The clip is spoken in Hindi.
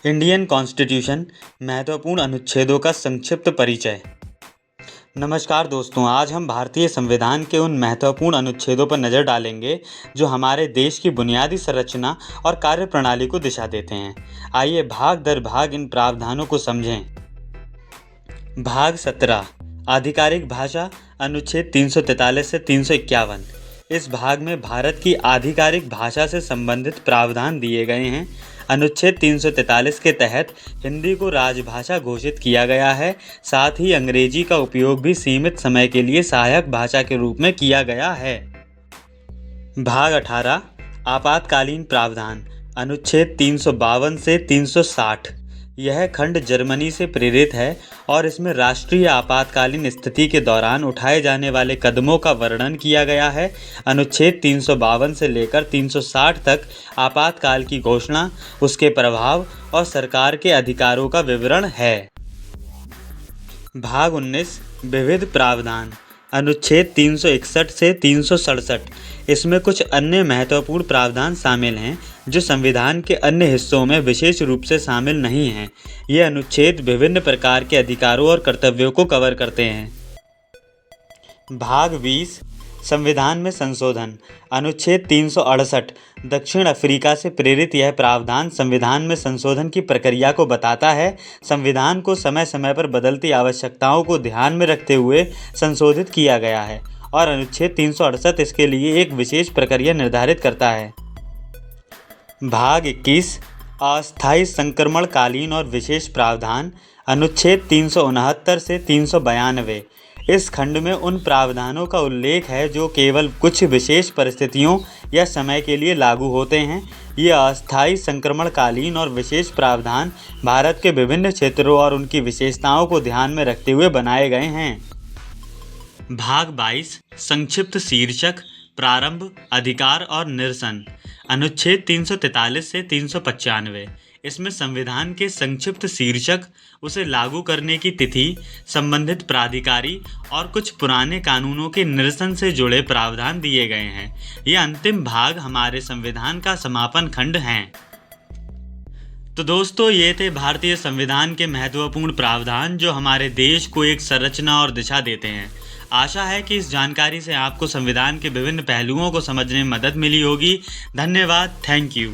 इंडियन कॉन्स्टिट्यूशन महत्वपूर्ण अनुच्छेदों का संक्षिप्त परिचय। नमस्कार दोस्तों, आज हम भारतीय संविधान के उन महत्वपूर्ण अनुच्छेदों पर नज़र डालेंगे जो हमारे देश की बुनियादी संरचना और कार्यप्रणाली को दिशा देते हैं। आइए भाग दर भाग इन प्रावधानों को समझें। भाग 17 आधिकारिक भाषा, अनुच्छेद 343 से 351। इस भाग में भारत की आधिकारिक भाषा से संबंधित प्रावधान दिए गए हैं। अनुच्छेद 343 के तहत हिंदी को राजभाषा घोषित किया गया है। साथ ही अंग्रेजी का उपयोग भी सीमित समय के लिए सहायक भाषा के रूप में किया गया है। भाग 18 आपातकालीन प्रावधान, अनुच्छेद 352 से 360। यह खंड जर्मनी से प्रेरित है और इसमें राष्ट्रीय आपातकालीन स्थिति के दौरान उठाए जाने वाले कदमों का वर्णन किया गया है। अनुच्छेद 352 से लेकर 360 तक आपातकाल की घोषणा, उसके प्रभाव और सरकार के अधिकारों का विवरण है। भाग 19 विविध प्रावधान, अनुच्छेद 361 से 367। इसमें कुछ अन्य महत्वपूर्ण प्रावधान शामिल हैं जो संविधान के अन्य हिस्सों में विशेष रूप से शामिल नहीं हैं। ये अनुच्छेद विभिन्न प्रकार के अधिकारों और कर्तव्यों को कवर करते हैं। भाग 20 संविधान में संशोधन, अनुच्छेद 368। दक्षिण अफ्रीका से प्रेरित यह प्रावधान संविधान में संशोधन की प्रक्रिया को बताता है। संविधान को समय समय पर बदलती आवश्यकताओं को ध्यान में रखते हुए संशोधित किया गया है और अनुच्छेद 368 इसके लिए एक विशेष प्रक्रिया निर्धारित करता है। भाग 21 अस्थायी संक्रमणकालीन और विशेष प्रावधान, अनुच्छेद 369 से 392। इस खंड में उन प्रावधानों का उल्लेख है जो केवल कुछ विशेष परिस्थितियों या समय के लिए लागू होते हैं। ये अस्थायी संक्रमणकालीन और विशेष प्रावधान भारत के विभिन्न क्षेत्रों और उनकी विशेषताओं को ध्यान में रखते हुए बनाए गए हैं। भाग 22 संक्षिप्त शीर्षक, प्रारंभ, अधिकार और निरसन, अनुच्छेद 343 से 395। इसमें संविधान के संक्षिप्त शीर्षक, उसे लागू करने की तिथि, संबंधित प्राधिकारी और कुछ पुराने कानूनों के निरसन से जुड़े प्रावधान दिए गए हैं। यह अंतिम भाग हमारे संविधान का समापन खंड है। तो दोस्तों, ये थे भारतीय संविधान के महत्वपूर्ण प्रावधान जो हमारे देश को एक संरचना और दिशा देते हैं। आशा है कि इस जानकारी से आपको संविधान के विभिन्न पहलुओं को समझने में मदद मिली होगी। धन्यवाद। Thank you.